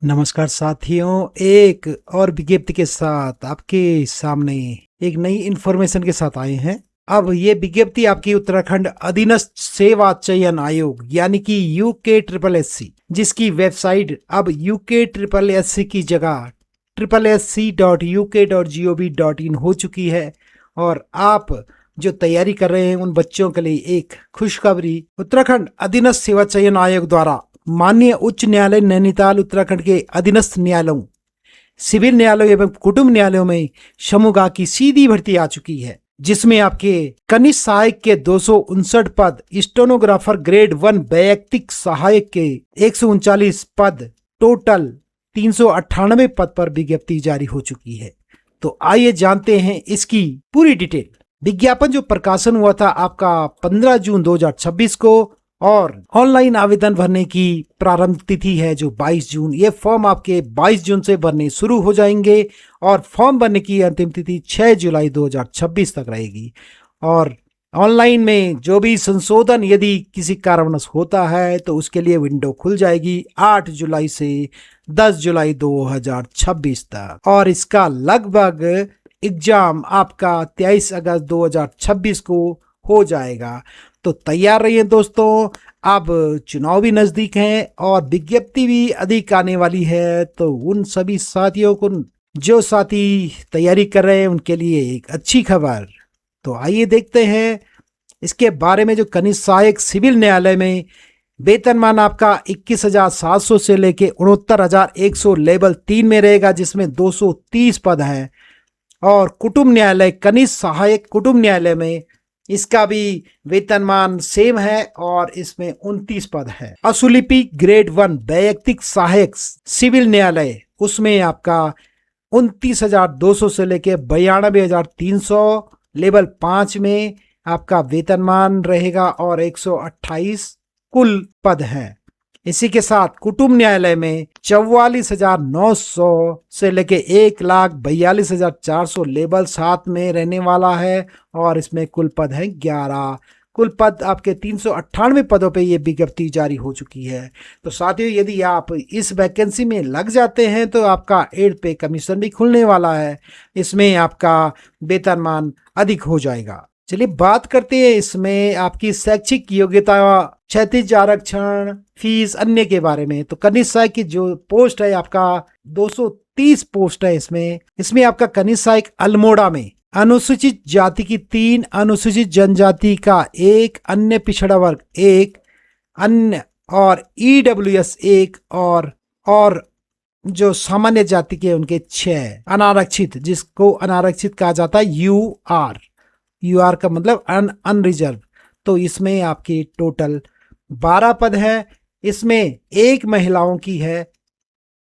नमस्कार साथियों, एक और विज्ञप्ति के साथ आपके सामने एक नई इन्फॉर्मेशन के साथ आए हैं। अब ये विज्ञप्ति आपकी उत्तराखंड अधीनस्थ सेवा चयन आयोग यानी कि UK SSC, जिसकी वेबसाइट अब UK SSC की जगह ssc.uk.gov.in हो चुकी है। और आप जो तैयारी कर रहे हैं उन बच्चों के लिए एक खुशखबरी। उत्तराखंड अधीनस्थ सेवा चयन आयोग द्वारा माननीय उच्च न्यायालय नैनीताल उत्तराखंड के अधीनस्थ न्यायालयों, सिविल न्यायालयों एवं कुटुंब न्यायालयों में समूह की सीधी भर्ती आ चुकी है, जिसमें आपके कनिष्ठ सहायक के 259 पद, स्टेनोग्राफर ग्रेड 1 वैयक्तिक सहायक के 139 पद, टोटल 398 पद पर विज्ञप्ति जारी हो चुकी है। तो आइए जानते हैं इसकी पूरी डिटेल। विज्ञापन जो प्रकाशन हुआ था आपका 15 जून 2026 को, और ऑनलाइन आवेदन भरने की प्रारंभ तिथि है जो 22 जून। ये फॉर्म आपके 22 जून से भरने शुरू हो जाएंगे और फॉर्म भरने की अंतिम तिथि 6 जुलाई 2026 तक रहेगी। और ऑनलाइन में जो भी संशोधन यदि किसी कारणवश होता है तो उसके लिए विंडो खुल जाएगी 8 जुलाई से 10 जुलाई 2026 तक। और इसका लगभग एग्जाम आपका 23 अगस्त 2026 को हो जाएगा। तो तैयार रहिए दोस्तों, अब चुनाव भी नजदीक हैं और विज्ञप्ति भी अधिक आने वाली है। तो उन सभी साथियों को, जो साथी तैयारी कर रहे हैं, उनके लिए एक अच्छी खबर। तो आइए देखते हैं इसके बारे में। जो कनिष्ठ सहायक सिविल न्यायालय में वेतनमान आपका 21,700 से लेके 69,100 लेवल 3 में रहेगा, जिसमें 230 पद हैं। और कुटुंब न्यायालय, कनिष्ठ सहायक कुटुंब न्यायालय में इसका भी वेतनमान सेम है और इसमें 29 पद है। असुलिपि ग्रेड 1 वैयक्तिक सहायक सिविल न्यायालय, उसमें आपका 29,200 से लेके 92,300 लेवल 5 में आपका वेतनमान रहेगा और 128 कुल पद हैं। इसी के साथ कुटुंब न्यायालय में 44,900 से लेके 1,42,400 लेवल 7 में रहने वाला है और इसमें कुल पद हैं 11। कुल पद आपके 398 पदों पे ये विज्ञप्ति जारी हो चुकी है। तो साथियों, यदि आप इस वैकेंसी में लग जाते हैं तो आपका एड पे कमीशन भी खुलने वाला है, इसमें आपका वेतनमान अधिक हो जाएगा। चलिए बात करते हैं इसमें आपकी शैक्षिक योग्यता, क्षैतिज आरक्षण, फीस, अन्य के बारे में। तो कनिष्ठ सहायक की जो पोस्ट है आपका 230 पोस्ट है। इसमें आपका कनिष्ठ सहायक अल्मोड़ा में अनुसूचित जाति की 3, अनुसूचित जनजाति का 1, अन्य पिछड़ा वर्ग 1, अन्य और EWS 1 और जो सामान्य जाति के उनके 6, अनारक्षित, जिसको अनारक्षित कहा जाता है UR का मतलब अनरिजर्व। तो इसमें आपकी टोटल 12 पद है। इसमें एक महिलाओं की है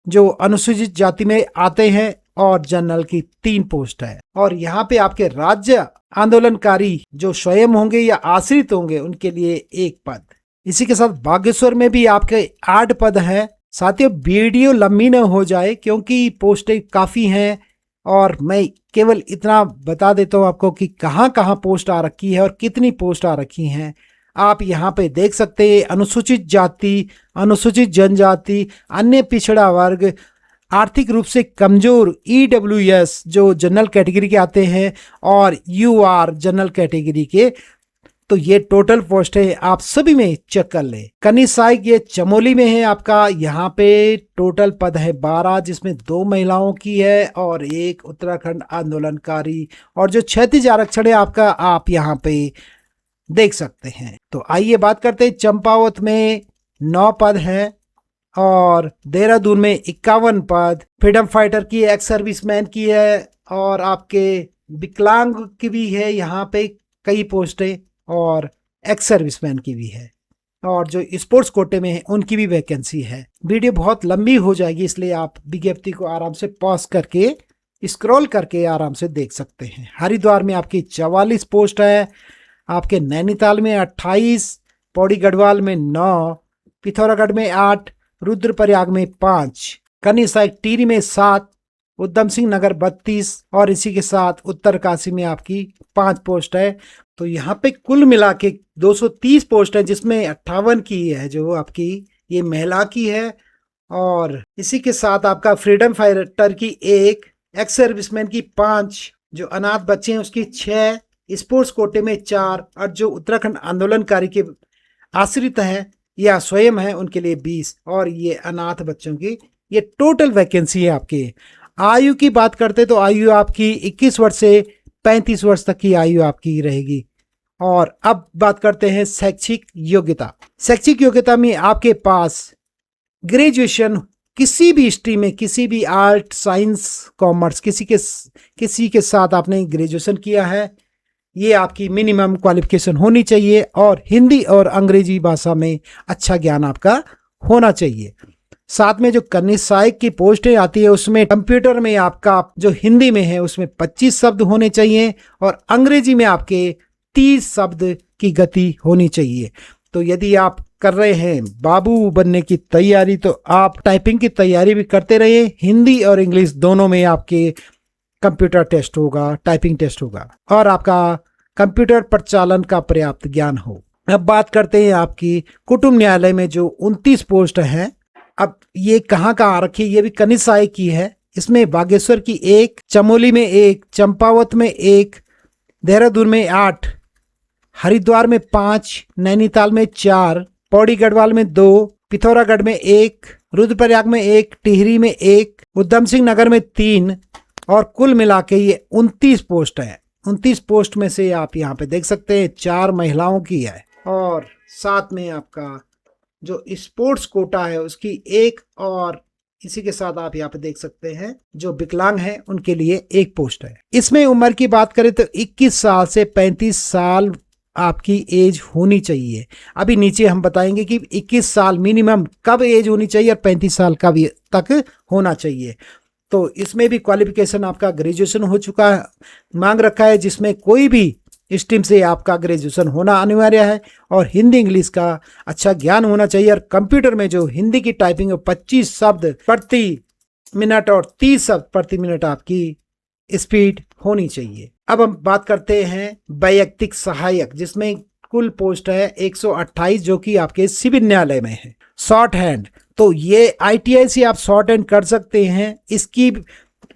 जो अनुसूचित जाति में आते हैं और जनरल की 3 पोस्ट है। और यहाँ पे आपके राज्य आंदोलनकारी जो स्वयं होंगे या आश्रित होंगे उनके लिए 1 पद। इसी के साथ बागेश्वर में भी आपके 8 पद है। साथियों, वीडियो लंबी न हो जाए क्योंकि पोस्टें काफी हैं और मैं केवल इतना बता देता हूँ आपको कि कहाँ कहाँ पोस्ट आ रखी है और कितनी पोस्ट आ रखी हैं। आप यहाँ पे देख सकते हैं अनुसूचित जाति, अनुसूचित जनजाति, अन्य पिछड़ा वर्ग, आर्थिक रूप से कमजोर EWS जो जनरल कैटेगरी के आते हैं और UR जनरल कैटेगरी के। तो ये टोटल पोस्ट है, आप सभी में चेक कर ले। कनिष्ठ सहायक ये चमोली में है आपका, यहाँ पे टोटल पद है 12, जिसमें 2 महिलाओं की है और 1 उत्तराखंड आंदोलनकारी। और जो क्षैतिज आरक्षण है आपका, आप यहाँ पे देख सकते हैं। तो आइए बात करते हैं चंपावत में 9 पद हैं और देहरादून में 51 पद, फ्रीडम फाइटर की, एक्स सर्विसमैन की है और आपके विकलांग की भी है यहाँ पे कई पोस्टें, और एक्स सर्विसमैन की भी है। और जो स्पोर्ट्स कोटे में है उनकी भी वैकेंसी है। वीडियो बहुत लंबी हो जाएगी, इसलिए आप विज्ञप्ति को आराम से पॉज करके स्क्रॉल करके आराम से देख सकते हैं। हरिद्वार में आपकी 44 पोस्ट है, आपके नैनीताल में 28, पौड़ी गढ़वाल में 9, पिथौरागढ़ में 8, रुद्रप्रयाग में 5, कनिष्ठ सहायक टिहरी में 7, उधम सिंह नगर 32 और इसी के साथ उत्तरकाशी में आपकी 5 पोस्ट है। तो यहाँ पे कुल मिला के 230 पोस्ट है, जिसमें 58 की है जो आपकी ये महिला की है और इसी के साथ आपका फ्रीडम फाइटर की 1, एक्स सर्विसमैन की 5, जो अनाथ बच्चे हैं उसकी 6, स्पोर्ट्स कोटे में 4 और जो उत्तराखंड आंदोलनकारी के आश्रित हैं या स्वयं हैं उनके लिए 20 और ये अनाथ बच्चों की ये टोटल वैकेंसी है आपकी। आयु की बात करते तो आयु आपकी 21 वर्ष से 35 वर्ष तक की आयु आपकी रहेगी। और अब बात करते हैं शैक्षिक योग्यता। शैक्षिक योग्यता में आपके पास ग्रेजुएशन किसी भी स्ट्रीम में, किसी भी आर्ट, साइंस, कॉमर्स, किसी के साथ आपने ग्रेजुएशन किया है, ये आपकी मिनिमम क्वालिफिकेशन होनी चाहिए। और हिंदी और अंग्रेजी भाषा में अच्छा ज्ञान आपका होना चाहिए। साथ में जो कनिष्ठ सहायक की पोस्टें आती है उसमें कंप्यूटर में आपका जो हिंदी में है उसमें 25 शब्द होने चाहिए और अंग्रेजी में आपके 30 शब्द की गति होनी चाहिए। तो यदि आप कर रहे हैं बाबू बनने की तैयारी तो आप टाइपिंग की तैयारी भी करते रहिए। हिंदी और इंग्लिश दोनों में आपके कंप्यूटर टेस्ट होगा, टाइपिंग टेस्ट होगा और आपका कंप्यूटर प्रचालन का पर्याप्त ज्ञान हो। अब बात करते हैं आपकी कुटुंब न्यायालय में जो 29 पोस्ट हैं। अब ये कहाँ आ रखी है, ये भी कनिष्ठ सहायक की है। इसमें बागेश्वर की 1, चमोली में 1, चंपावत में 1, देहरादून में 8, हरिद्वार में 5, नैनीताल में 4, पौड़ी गढ़वाल में 2, पिथौरागढ़ में 1, रुद्रप्रयाग में 1, टिहरी में 1, उधम सिंह नगर में 3 और कुल मिला के ये 29 पोस्ट है। 29 पोस्ट में से आप यहाँ पे देख सकते हैं 4 महिलाओं की है और साथ में आपका जो स्पोर्ट्स कोटा है उसकी 1 और इसी के साथ आप यहाँ पे देख सकते हैं जो विकलांग हैं उनके लिए 1 पोस्ट है। इसमें उम्र की बात करें तो 21 साल से 35 साल आपकी एज होनी चाहिए। अभी नीचे हम बताएंगे कि 21 साल मिनिमम कब एज होनी चाहिए और 35 साल कब तक होना चाहिए। तो इसमें भी क्वालिफिकेशन आपका ग्रेजुएशन हो चुका है, मांग रखा है, जिसमें कोई भी स्ट्रीम से आपका ग्रेजुएशन होना अनिवार्य है और हिंदी इंग्लिश का अच्छा ज्ञान होना चाहिए। और कंप्यूटर में जो हिंदी की टाइपिंग है 25 शब्द प्रति मिनट और 30 शब्द प्रति मिनट आपकी स्पीड होनी चाहिए। अब हम बात करते हैं वैयक्तिक सहायक, जिसमें कुल पोस्ट है 128 जो कि आपके सिविल न्यायालय में है। शॉर्ट हैंड, तो ये ITI से आप शॉर्ट हैंड कर सकते हैं। इसकी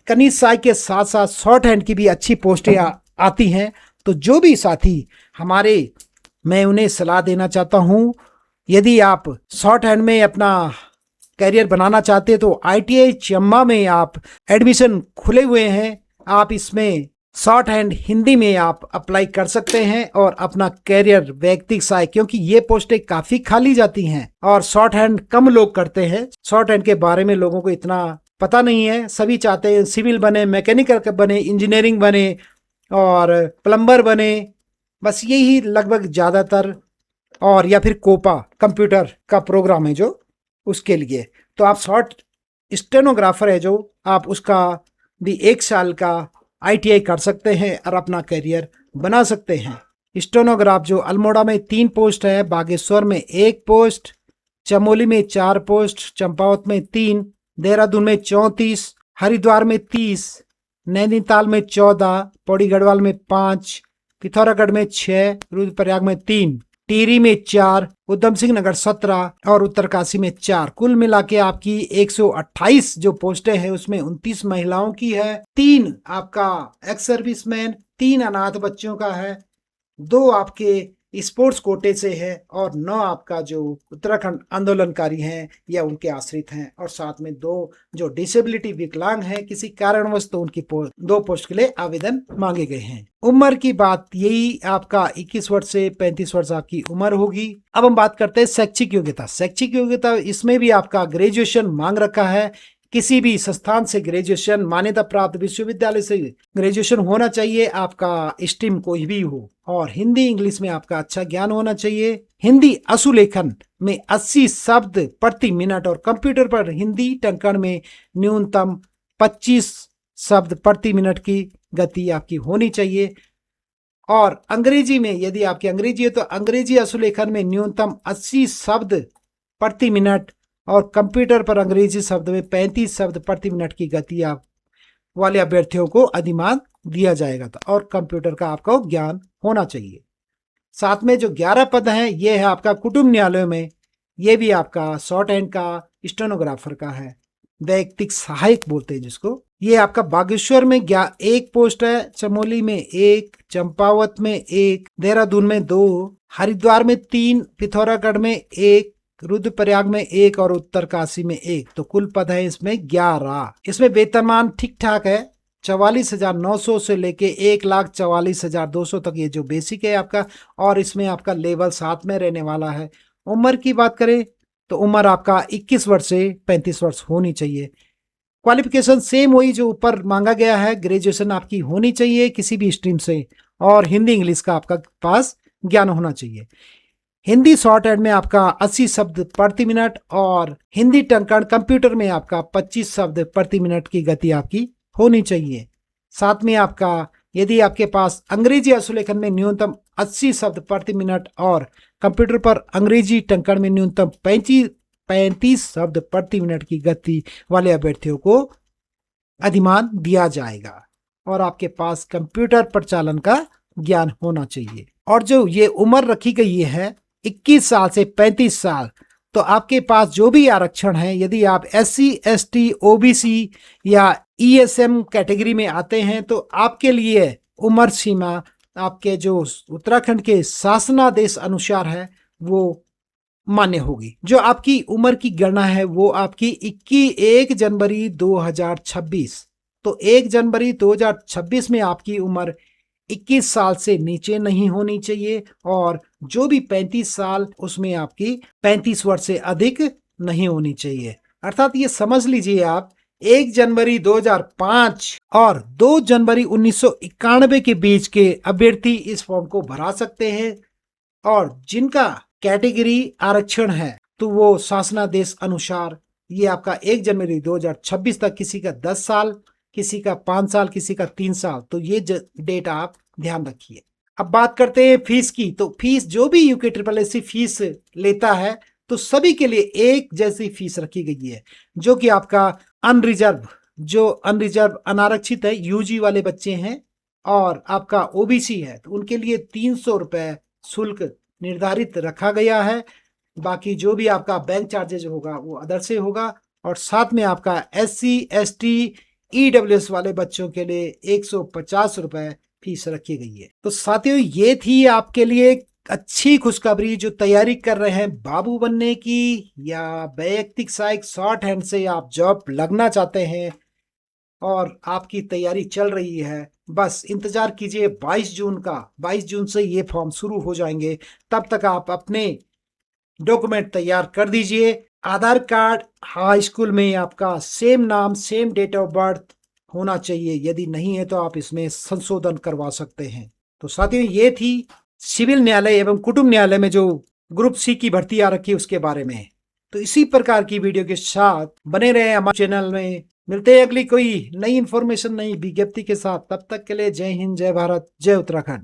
कनिष्ठ सहायक के साथ साथ शॉर्ट हैंड की भी अच्छी पोस्टें आती हैं। तो जो भी साथी हमारे, मैं उन्हें सलाह देना चाहता हूँ, यदि आप शॉर्ट हैंड में अपना करियर बनाना चाहते हैं तो ITI चम्बा में आप एडमिशन खुले हुए हैं। आप इसमें शॉर्ट हैंड हिंदी में आप अप्लाई कर सकते हैं और अपना करियर व्यक्तिगत सहायक, क्योंकि ये पोस्टें काफ़ी खाली जाती हैं और शॉर्ट हैंड कम लोग करते हैं। शॉर्ट हैंड के बारे में लोगों को इतना पता नहीं है। सभी चाहते हैं सिविल बने, मैकेनिकल बने, इंजीनियरिंग बने और प्लम्बर बने, बस यही लगभग ज़्यादातर, और या फिर कोपा कंप्यूटर का प्रोग्राम है जो उसके लिए। तो आप शॉर्ट स्टेनोग्राफर है जो आप उसका भी 1 साल का ITI कर सकते हैं और अपना करियर बना सकते हैं। स्टेनोग्राफ जो अल्मोड़ा में 3 पोस्ट है, बागेश्वर में 1 पोस्ट, चमोली में 4 पोस्ट, चंपावत में 3, देहरादून में 34, हरिद्वार में 30, नैनीताल में 14, पौड़ी गढ़वाल में 5, पिथौरागढ़ में 6, रुद्रप्रयाग में 3, टिहरी में 4, उधम सिंह नगर 17 और उत्तरकाशी में 4। कुल मिला के आपकी 128 जो पोस्टें हैं उसमें 29 महिलाओं की है, 3 आपका एक्स सर्विसमैन, 3 अनाथ बच्चों का है, 2 आपके स्पोर्ट्स कोटे से है और 9 आपका जो उत्तराखंड आंदोलनकारी हैं या उनके आश्रित हैं, और साथ में 2 जो डिसेबिलिटी विकलांग हैं किसी कारणवश, तो उनकी 2 पोस्ट के लिए आवेदन मांगे गए हैं। उम्र की बात यही, आपका 21 वर्ष से 35 वर्ष आपकी उम्र होगी। अब हम बात करते हैं शैक्षिक योग्यता। शैक्षिक योग्यता इसमें भी आपका ग्रेजुएशन मांग रखा है। किसी भी संस्थान से ग्रेजुएशन, मान्यता प्राप्त विश्वविद्यालय से ग्रेजुएशन होना चाहिए, आपका स्ट्रीम कोई भी हो, और हिंदी इंग्लिश में आपका अच्छा ज्ञान होना चाहिए। हिंदी अशुलेखन में 80 शब्द प्रति मिनट और कंप्यूटर पर हिंदी टंकण में न्यूनतम 25 शब्द प्रति मिनट की गति आपकी होनी चाहिए। और अंग्रेजी में यदि आपकी अंग्रेजी है तो अंग्रेजी अशुलेखन में न्यूनतम 80 शब्द प्रति मिनट और कंप्यूटर पर अंग्रेजी शब्द में 35 शब्द प्रति मिनट की गति आप वाले अभ्यर्थियों को अधिमांक दिया जाएगा। और कंप्यूटर का आपको ज्ञान होना चाहिए। साथ में जो 11 पद हैं ये है आपका कुटुंब न्यायालयों में, ये भी आपका शॉर्ट हैंड का स्टेनोग्राफर का है, वैयक्तिक सहायक बोलते हैं जिसको। ये आपका बागेश्वर में एक पोस्ट है, चमोली में एक, चंपावत में एक, देहरादून में 2, हरिद्वार में 3, पिथौरागढ़ में 1, रुद्रप्रयाग में 1 और उत्तरकाशी में 1। तो कुल पद है इसमें 11। इसमें वेतनमान ठीक ठाक है, 44,900 से लेके 1,44,200 तक ये जो बेसिक है आपका, और इसमें आपका लेवल 7 में रहने वाला है। उम्र की बात करें तो उम्र आपका 21 वर्ष से 35 वर्ष होनी चाहिए। क्वालिफिकेशन सेम वही जो ऊपर मांगा गया है, ग्रेजुएशन आपकी होनी चाहिए किसी भी स्ट्रीम से, और हिंदी इंग्लिश का आपका पास ज्ञान होना चाहिए। हिंदी शॉर्ट हैंड में आपका 80 शब्द प्रति मिनट, और हिंदी टंकण कंप्यूटर में आपका 25 शब्द प्रति मिनट की गति आपकी होनी चाहिए। साथ में आपका यदि आपके पास अंग्रेजी अश्वलेखन में न्यूनतम 80 शब्द प्रति मिनट और कंप्यूटर पर अंग्रेजी टंकण में न्यूनतम 35 शब्द प्रति मिनट की गति वाले अभ्यर्थियों को अधिमान दिया जाएगा, और आपके पास कंप्यूटर प्रचालन का ज्ञान होना चाहिए। और जो ये उम्र रखी गई है 21 साल से 35 साल, तो आपके पास जो भी आरक्षण है, यदि आप SC ST OBC या ESM कैटेगरी में आते हैं तो आपके लिए उम्र सीमा आपके जो उत्तराखंड के शासनादेश अनुसार है वो मान्य होगी। जो आपकी उम्र की गणना है वो आपकी 1 जनवरी 2026, तो 1 जनवरी 2026 में आपकी उम्र 21 साल से नीचे नहीं होनी चाहिए, और जो भी 35 साल उसमें आपकी 35 वर्ष से अधिक नहीं होनी चाहिए। अर्थात ये समझ लीजिए आप 1 जनवरी 2005 और 2 जनवरी 1991 के बीच के अभ्यर्थी इस फॉर्म को भरा सकते हैं, और जिनका कैटेगरी आरक्षण है तो वो शासनादेश अनुसार ये आपका 1 जनवरी 2026 तक, किसी का 10 साल, किसी का 5 साल, किसी का 3 साल, तो ये डेट आप ध्यान रखिए। अब बात करते हैं फीस की। तो फीस जो भी UKSSC फीस लेता है तो सभी के लिए एक जैसी फीस रखी गई है, जो कि आपका अनरिजर्व अनारक्षित है, UG वाले बच्चे हैं, और आपका OBC है तो उनके लिए 300 रुपए शुल्क निर्धारित रखा गया है। बाकी जो भी आपका बैंक चार्जेज होगा वो अदर से होगा, और साथ में आपका SC ST EWS वाले बच्चों के लिए 150 रुपए फीस रखी गई है। तो साथियों ये थी आपके लिए एक अच्छी खुशखबरी, जो तैयारी कर रहे हैं बाबू बनने की या वैयक्तिक सहायक शॉर्ट हैंड से आप जॉब लगना चाहते हैं और आपकी तैयारी चल रही है, बस इंतजार कीजिए 22 जून का। 22 जून से ये फॉर्म शुरू हो जाएंगे, तब तक आप अपने डॉक्यूमेंट तैयार कर दीजिए। आधार कार्ड, हाई स्कूल में आपका सेम नाम, सेम डेट ऑफ बर्थ होना चाहिए, यदि नहीं है तो आप इसमें संशोधन करवा सकते हैं। तो साथियों ये थी सिविल न्यायालय एवं कुटुंब न्यायालय में जो ग्रुप C की भर्ती आ रखी है उसके बारे में। तो इसी प्रकार की वीडियो के साथ बने रहे हमारे चैनल में। मिलते हैं अगली कोई नई इंफॉर्मेशन, नई विज्ञप्ति के साथ। तब तक के लिए जय हिंद, जय भारत, जय उत्तराखंड।